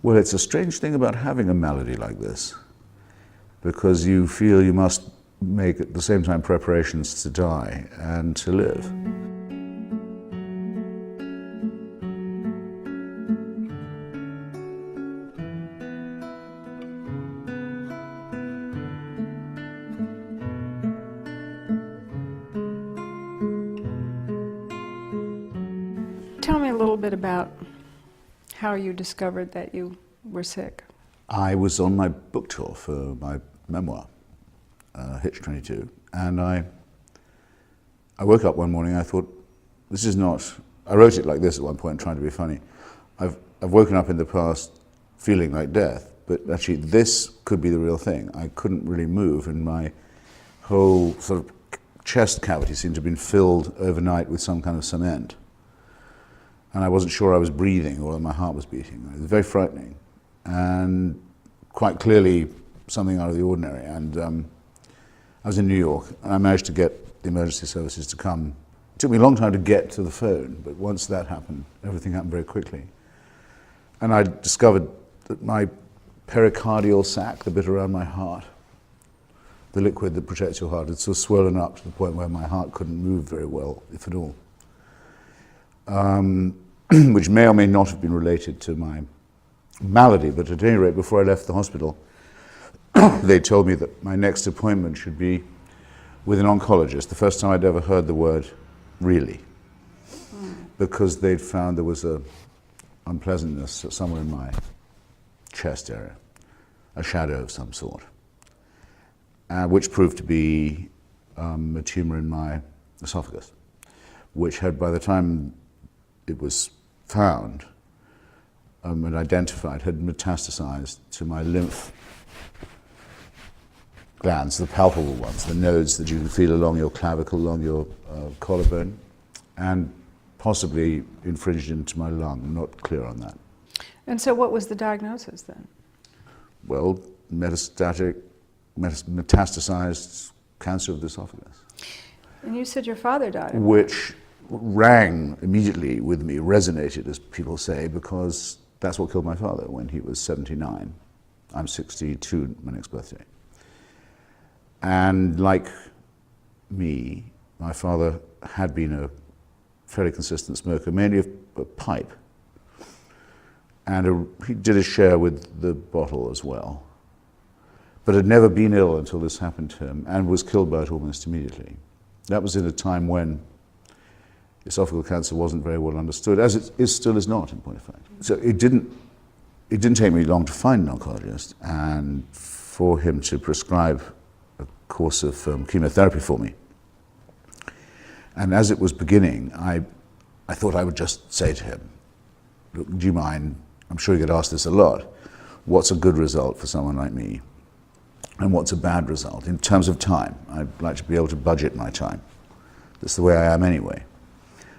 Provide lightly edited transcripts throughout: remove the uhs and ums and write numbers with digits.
Well, it's a strange thing about having a malady like this, because you feel you must make at the same time preparations to die and to live. Tell me a little bit about how you discovered that you were sick. I was on my book tour for my memoir, Hitch 22, and I woke up one morning. I thought, this is not. I wrote it like this at one point, trying to be funny. I've woken up in the past feeling like death, but actually this could be the real thing. I couldn't really move, and my whole sort of chest cavity seemed to have been filled overnight with some kind of cement. And I wasn't sure I was breathing or that my heart was beating. It was very frightening, and quite clearly something out of the ordinary. And I was in New York, and I managed to get the emergency services to come. It took me a long time to get to the phone, but once that happened, everything happened very quickly. And I discovered that my pericardial sac, the bit around my heart, the liquid that protects your heart, had sort of swollen up to the point where my heart couldn't move very well, if at all. Which may or may not have been related to my malady, but at any rate, before I left the hospital, they told me that my next appointment should be with an oncologist, the first time I'd ever heard the word really, because they'd found there was a unpleasantness somewhere in my chest area, a shadow of some sort, which proved to be a tumor in my esophagus, which had, by the time it was found and identified, had metastasized to my lymph glands, the palpable ones, the nodes that you can feel along your clavicle, along your collarbone, and possibly infringed into my lung. I'm not clear on that. And so what was the diagnosis then? Well, metastasized cancer of the esophagus. And you said your father died of it. Which rang immediately with me, resonated, as people say, because that's what killed my father when he was 79. I'm 62, my next birthday. And like me, my father had been a fairly consistent smoker, mainly of a pipe. And he did his share with the bottle as well, but had never been ill until this happened to him, and was killed by it almost immediately. That was in a time when esophageal cancer wasn't very well understood, as it still is not, in point of fact. So it didn't take me long to find an oncologist, and for him to prescribe a course of chemotherapy for me. And as it was beginning, I thought I would just say to him, look, do you mind, I'm sure you get asked this a lot, what's a good result for someone like me? And what's a bad result? In terms of time, I'd like to be able to budget my time. That's the way I am anyway.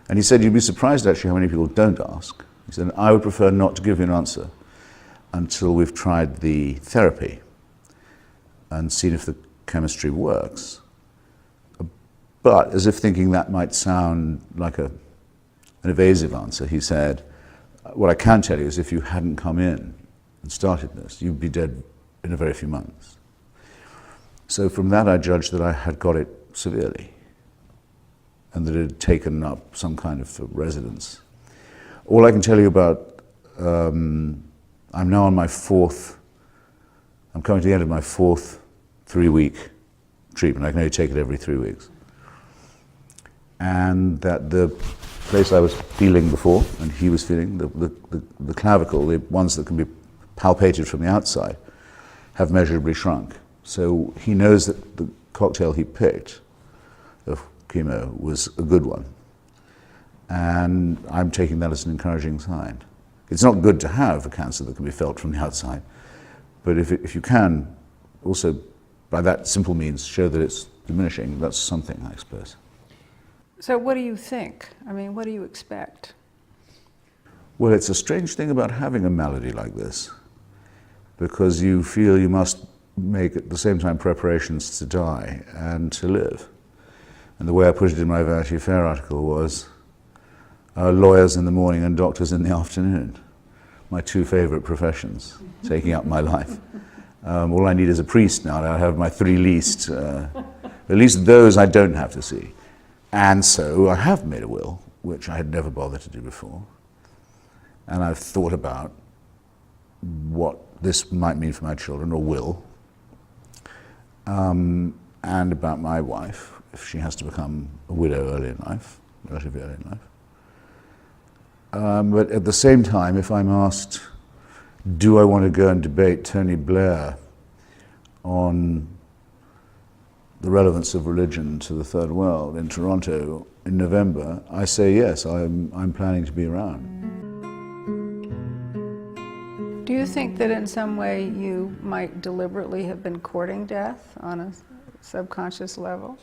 And he said, you'd be surprised actually how many people don't ask. He said, I would prefer not to give you an answer until we've tried the therapy and seen if the chemistry works. But as if thinking that might sound like an evasive answer, he said, what I can tell you is if you hadn't come in and started this, you'd be dead in a very few months. So from that I judged that I had got it severely, and that it had taken up some kind of residence. All I can tell you about, I'm now on my I'm coming to the end of my fourth 3-week treatment. I can only take it every 3 weeks. And that the place I was feeling before, and he was feeling, the clavicle, the ones that can be palpated from the outside, have measurably shrunk. So he knows that the cocktail he picked of chemo was a good one. And I'm taking that as an encouraging sign. It's not good to have a cancer that can be felt from the outside, but if you can also, by that simple means, show that it's diminishing, that's something, I suppose. So what do you think? I mean, what do you expect? Well, it's a strange thing about having a malady like this, because you feel you must make at the same time preparations to die and to live. And the way I put it in my Vanity Fair article was, lawyers in the morning and doctors in the afternoon, my two favorite professions taking up my life. All I need is a priest now, and I have my three least. At least those I don't have to see. And so I have made a will, which I had never bothered to do before. And I've thought about what this might mean for my children, or will, and about my wife, if she has to become a widow early in life, relatively early in life. But at the same time, if I'm asked, do I want to go and debate Tony Blair on the relevance of religion to the Third World in Toronto in November, I say yes, I'm planning to be around. Do you think that in some way you might deliberately have been courting death on a subconscious level?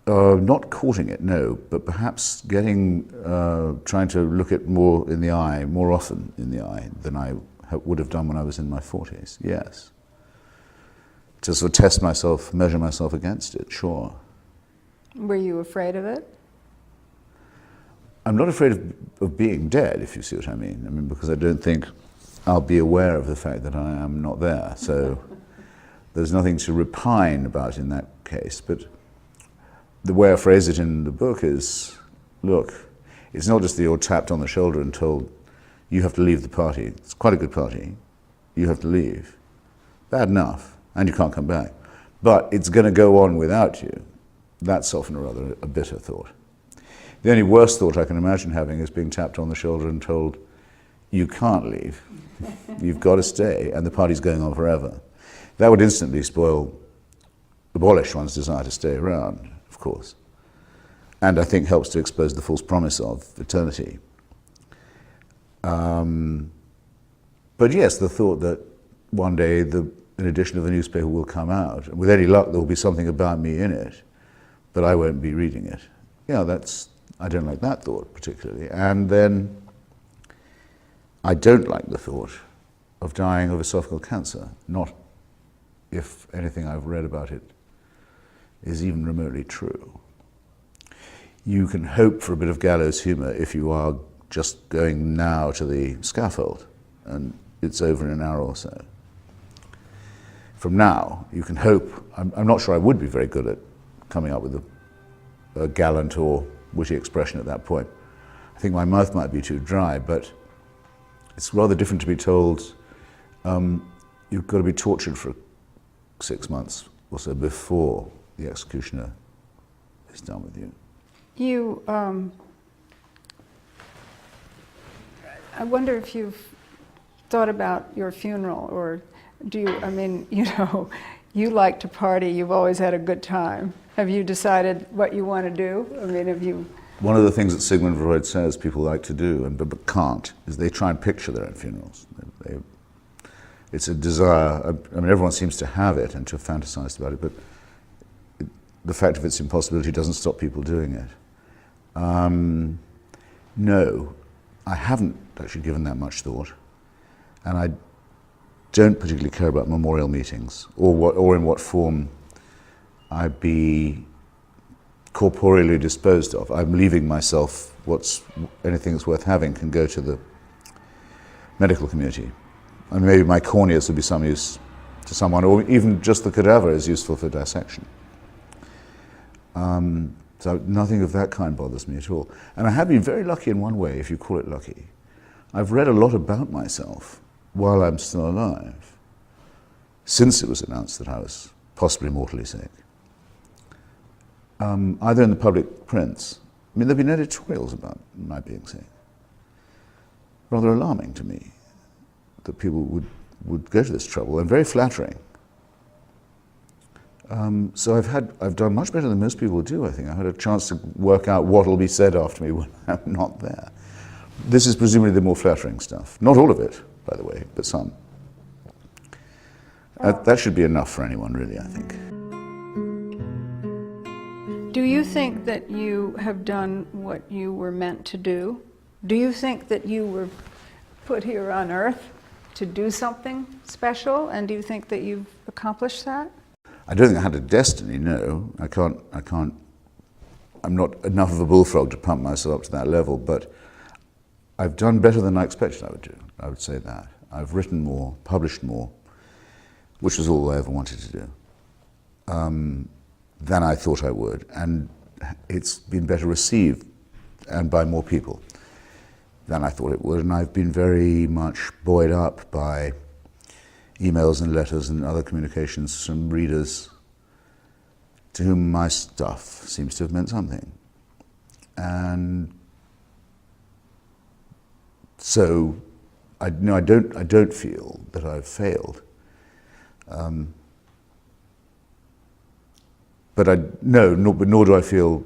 Not courting it, no, but perhaps trying to look it more in the eye, more often in the eye than I would have done when I was in my 40s, yes. To sort of test myself, measure myself against it, sure. Were you afraid of it? I'm not afraid of being dead, if you see what I mean. I mean, because I don't think I'll be aware of the fact that I am not there. So there's nothing to repine about in that case. But the way I phrase it in the book is, look, it's not just that you're tapped on the shoulder and told, you have to leave the party. It's quite a good party. You have to leave. Bad enough, and you can't come back. But it's going to go on without you. That's often rather a bitter thought. The only worst thought I can imagine having is being tapped on the shoulder and told, you can't leave. You've got to stay, and the party's going on forever. That would instantly abolish one's desire to stay around, of course. And I think helps to expose the false promise of eternity. But yes, the thought that one day an edition of the newspaper will come out, and with any luck there will be something about me in it, but I won't be reading it. Yeah, I don't like that thought particularly. And then I don't like the thought of dying of esophageal cancer, not if anything I've read about it is even remotely true. You can hope for a bit of gallows humor if you are just going now to the scaffold and it's over in an hour or so. From now, you can hope. I'm not sure I would be very good at coming up with a gallant or witty expression at that point. I think my mouth might be too dry, but it's rather different to be told you've got to be tortured for 6 months or so before the executioner is done with you. I wonder if you've thought about your funeral, or do you, I mean, you know, you like to party, you've always had a good time. Have you decided what you want to do? I mean, have you... One of the things that Sigmund Freud says people like to do, but can't, is they try and picture their own funerals. It's a desire, I mean, everyone seems to have it and to have fantasized about it, but the fact of its impossibility doesn't stop people doing it. No, I haven't actually given that much thought, and I don't particularly care about memorial meetings or in what form I'd be corporeally disposed of. I'm leaving myself anything that's worth having can go to the medical community. I mean, maybe my corneas would be some use to someone, or even just the cadaver is useful for dissection. So nothing of that kind bothers me at all. And I have been very lucky in one way, if you call it lucky. I've read a lot about myself while I'm still alive, since it was announced that I was possibly mortally sick. Either in the public prints. I mean, there have been editorials about my being sick. Rather alarming to me that people would go to this trouble, and very flattering. So I've done much better than most people do, I think. I had a chance to work out what will be said after me when I'm not there. This is presumably the more flattering stuff. Not all of it, by the way, but some. That should be enough for anyone, really, I think. Do you think that you have done what you were meant to do? Do you think that you were put here on Earth to do something special, and do you think that you've accomplished that? I don't think I had a destiny, no. I'm not enough of a bullfrog to pump myself up to that level, but I've done better than I expected I would do. I would say that. I've written more, published more, which was all I ever wanted to do, than I thought I would. And it's been better received, and by more people, than I thought it would. And I've been very much buoyed up by emails and letters and other communications from readers to whom my stuff seems to have meant something. And so I don't feel that I've failed. But nor do I feel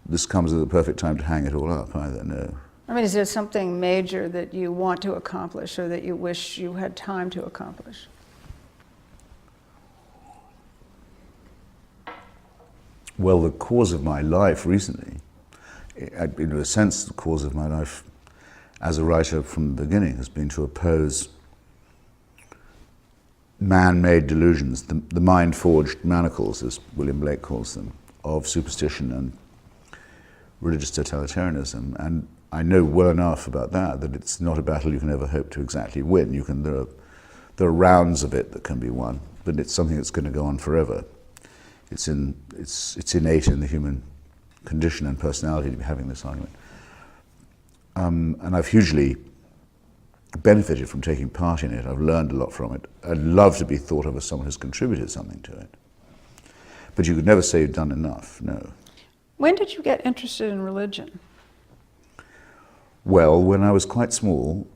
this comes at the perfect time to hang it all up either, no. I mean, is there something major that you want to accomplish or that you wish you had time to accomplish? Well, the cause of my life recently, in a sense, the cause of my life as a writer from the beginning has been to oppose man-made delusions, the mind-forged manacles, as William Blake calls them, of superstition and religious totalitarianism. And I know well enough about that it's not a battle you can ever hope to exactly win. There are rounds of it that can be won, but it's something that's going to go on forever. It's innate in the human condition and personality to be having this argument. And I've hugely benefited from taking part in it. I've learned a lot from it. I'd love to be thought of as someone who's contributed something to it. But you could never say you've done enough, no. When did you get interested in religion? Well, when I was quite small,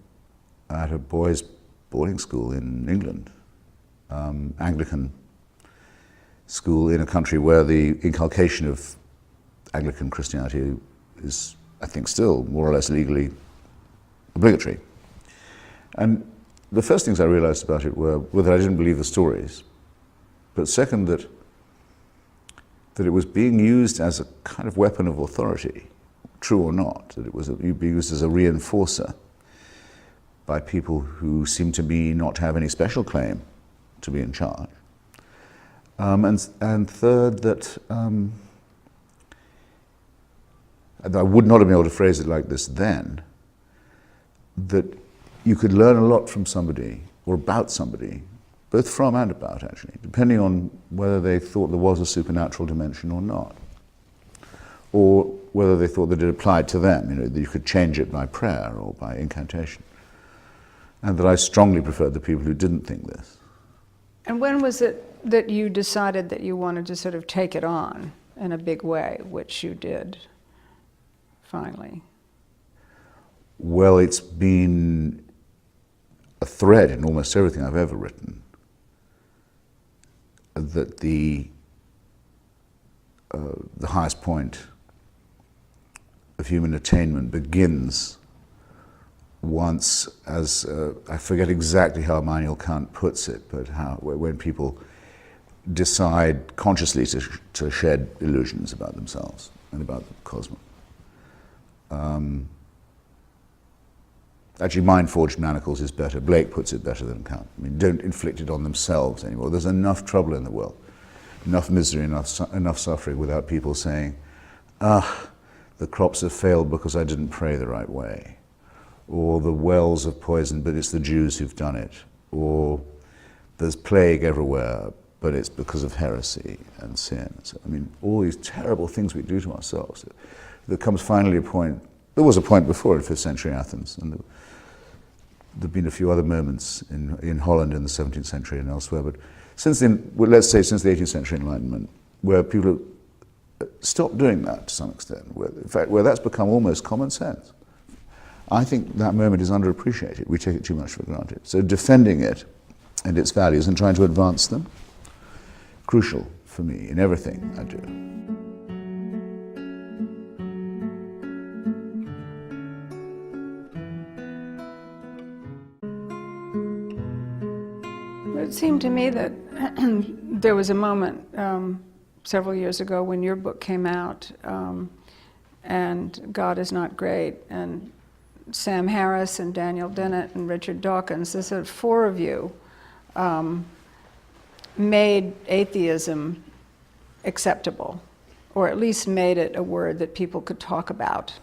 at a boys' boarding school in England, Anglican school in a country where the inculcation of Anglican Christianity is, I think, still more or less legally obligatory. And the first things I realized about it were that I didn't believe the stories, but second, that it was being used as a kind of weapon of authority, true or not, that it was being used as a reinforcer by people who seemed to me not to have any special claim to be in charge. And third, that and I would not have been able to phrase it like this then, that you could learn a lot from somebody, or about somebody, both from and about actually, depending on whether they thought there was a supernatural dimension or not, or whether they thought that it applied to them, that you could change it by prayer or by incantation. And that I strongly preferred the people who didn't think this. And when was it that you decided that you wanted to sort of take it on in a big way, which you did, finally? Well, it's been a thread in almost everything I've ever written, that the highest point of human attainment begins once, as I forget exactly how Immanuel Kant puts it, but when people decide consciously to shed illusions about themselves and about the cosmos. Actually, mind-forged manacles is better. Blake puts it better than Kant. I mean, don't inflict it on themselves anymore. There's enough trouble in the world, enough misery, enough suffering without people saying, the crops have failed because I didn't pray the right way. Or the wells have poisoned, but it's the Jews who've done it. Or there's plague everywhere, but it's because of heresy and sin. So, I mean, all these terrible things we do to ourselves. There comes finally a point, there was a point before in 5th century Athens, and there've been a few other moments in Holland in the 17th century and elsewhere, but since then, well, let's say since the 18th century Enlightenment, where people have stopped doing that to some extent, in fact, where that's become almost common sense. I think that moment is underappreciated. We take it too much for granted. So defending it and its values and trying to advance them, crucial for me in everything I do. It seemed to me that there was a moment several years ago when your book came out, and God is Not Great, and Sam Harris and Daniel Dennett and Richard Dawkins, the sort of four of you, made atheism acceptable, or at least made it a word that people could talk about.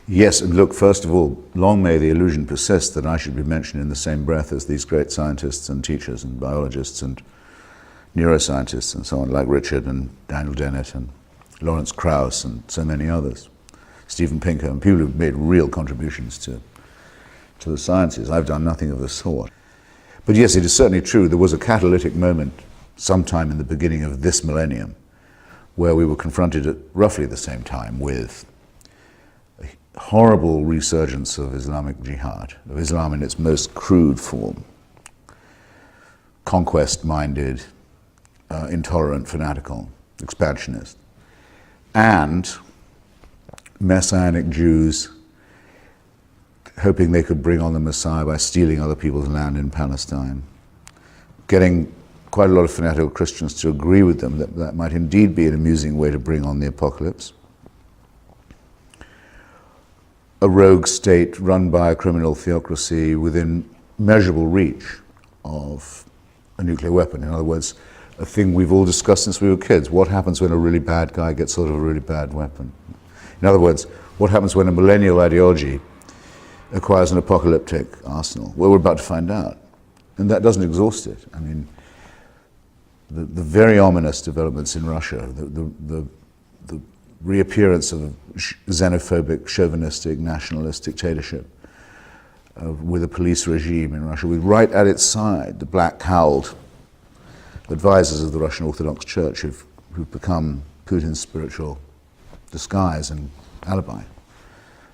Yes, and look, first of all, long may the illusion persist that I should be mentioned in the same breath as these great scientists and teachers and biologists and neuroscientists and so on, like Richard and Daniel Dennett and Lawrence Krauss and so many others, Steven Pinker, and people who've made real contributions to the sciences. I've done nothing of the sort. But yes, it is certainly true. There was a catalytic moment sometime in the beginning of this millennium where we were confronted at roughly the same time with a horrible resurgence of Islamic jihad, of Islam in its most crude form, conquest-minded, intolerant, fanatical, expansionist, and Messianic Jews hoping they could bring on the Messiah by stealing other people's land in Palestine, getting quite a lot of fanatical Christians to agree with them that that might indeed be an amusing way to bring on the apocalypse. A rogue state run by a criminal theocracy within measurable reach of a nuclear weapon. In other words, a thing we've all discussed since we were kids. What happens when a really bad guy gets sort of a really bad weapon? In other words, what happens when a millennial ideology acquires an apocalyptic arsenal? Well, we're about to find out. And that doesn't exhaust it. I mean, the very ominous developments in Russia, the reappearance of a xenophobic, chauvinistic, nationalist dictatorship with a police regime in Russia, with right at its side the black-cowled advisors of the Russian Orthodox Church who've become Putin's spiritual disguise and alibi.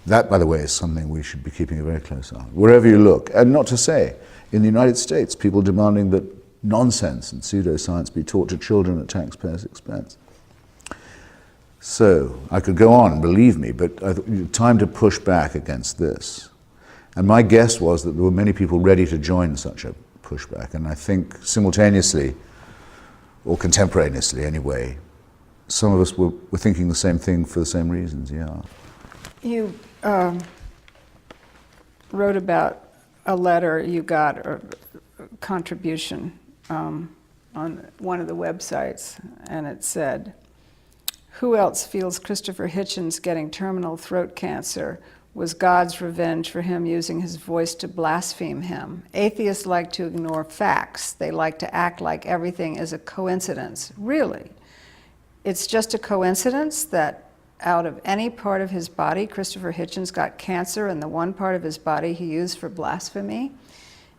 That, by the way, is something we should be keeping a very close eye on, wherever you look. And not to say, in the United States, people demanding that nonsense and pseudoscience be taught to children at taxpayers' expense. So, I could go on, believe me, but time to push back against this. And my guess was that there were many people ready to join such a pushback, and I think simultaneously, or contemporaneously anyway, some of us were thinking the same thing for the same reasons, yeah. You wrote about a letter you got, or contribution, on one of the websites, and it said, "Who else feels Christopher Hitchens getting terminal throat cancer was God's revenge for him using his voice to blaspheme him? Atheists like to ignore facts. They like to act like everything is a coincidence. Really? It's just a coincidence that out of any part of his body, Christopher Hitchens got cancer, and the one part of his body he used for blasphemy?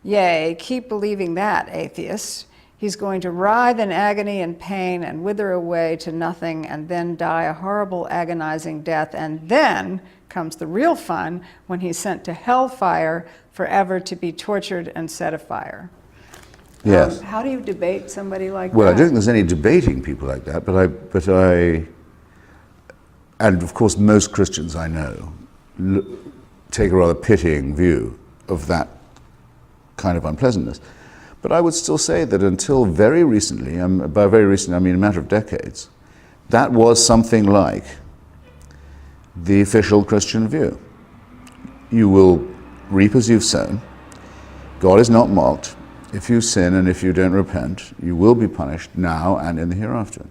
Yea, keep believing that, atheists. He's going to writhe in agony and pain and wither away to nothing and then die a horrible, agonizing death. And then comes the real fun when he's sent to hellfire forever to be tortured and set afire." Yes. How do you debate somebody like that? Well, I don't think there's any debating people like that, but I, and of course most Christians I know take a rather pitying view of that kind of unpleasantness. But I would still say that until very recently, by very recently I mean a matter of decades, that was something like the official Christian view. You will reap as you've sown. God is not mocked. If you sin and if you don't repent, you will be punished now and in the hereafter.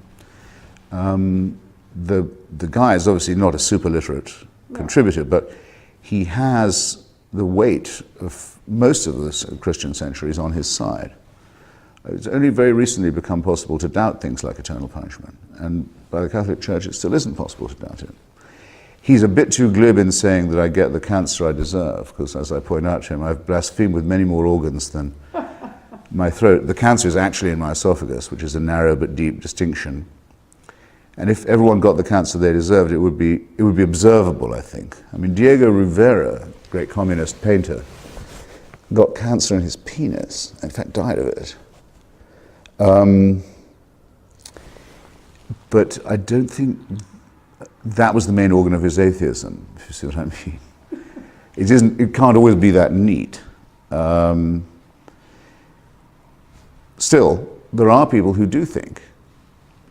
The guy is obviously not a super literate contributor, but he has the weight of most of the Christian centuries on his side. It's only very recently become possible to doubt things like eternal punishment, and by the Catholic Church it still isn't possible to doubt it. He's a bit too glib in saying that I get the cancer I deserve, because as I point out to him, I've blasphemed with many more organs than my throat. The cancer is actually in my esophagus, which is a narrow but deep distinction. And if everyone got the cancer they deserved, it would be observable, I think. I mean, Diego Rivera, great communist painter, got cancer in his penis, in fact died of it. But I don't think that was the main organ of his atheism, if you see what I mean. It can't always be that neat. Still, there are people who do think,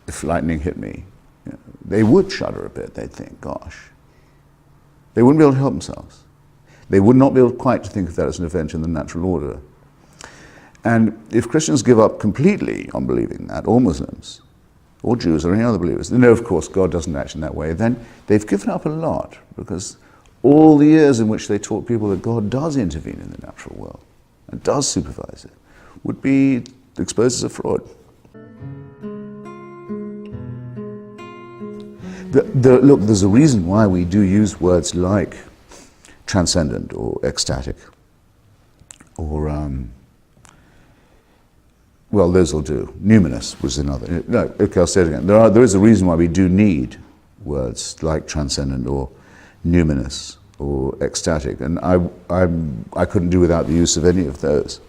if lightning hit me, you know, they would shudder a bit. They'd think, gosh. They wouldn't be able to help themselves. They would not be able quite to think of that as an event in the natural order. And if Christians give up completely on believing that, or Muslims, or Jews, or any other believers, they know, of course, God doesn't act in that way, then they've given up a lot, because all the years in which they taught people that God does intervene in the natural world and does supervise it, would be exposed as a fraud. Look, there's a reason why we do use words like transcendent or ecstatic, or, well, those will do. Numinous was another. No, okay, I'll say it again. There is a reason why we do need words like transcendent or numinous or ecstatic, and I couldn't do without the use of any of those.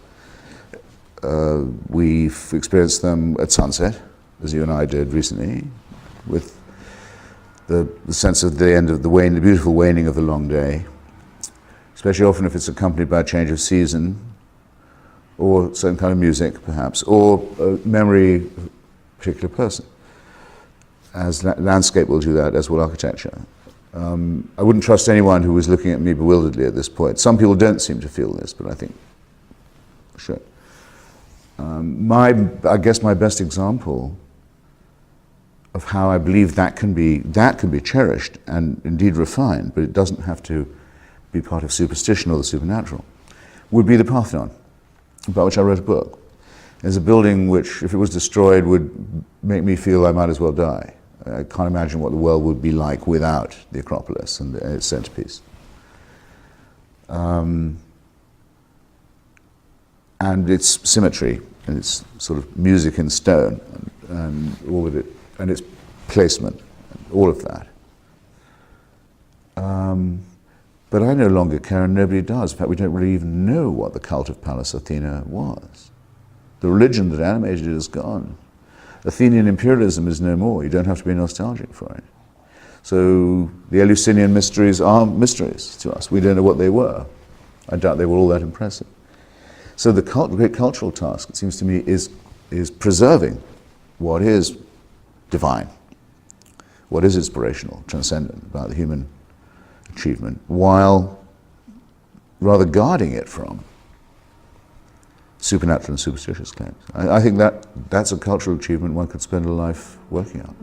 We've experienced them at sunset, as you and I did recently, with the sense of the end of the beautiful waning of the long day, especially often if it's accompanied by a change of season, or certain kind of music, perhaps, or a memory of a particular person. As landscape will do that, as will architecture. I wouldn't trust anyone who was looking at me bewilderedly at this point. Some people don't seem to feel this, but I think should. I guess my best example of how I believe that can be cherished and indeed refined, but it doesn't have to be part of superstition or the supernatural, would be the Parthenon, about which I wrote a book. There's a building which, if it was destroyed, would make me feel I might as well die. I can't imagine what the world would be like without the Acropolis and its centerpiece. And its symmetry, and its sort of music in stone, and all of it, and its placement, and all of that. But I no longer care, and nobody does. In fact, we don't really even know what the cult of Pallas Athena was. The religion that animated it is gone. Athenian imperialism is no more. You don't have to be nostalgic for it. So the Eleusinian mysteries are mysteries to us. We don't know what they were. I doubt they were all that impressive. So the great cultural task, it seems to me, is preserving what is divine, what is inspirational, transcendent about the human achievement, while rather guarding it from supernatural and superstitious claims. I think that's a cultural achievement one could spend a life working on.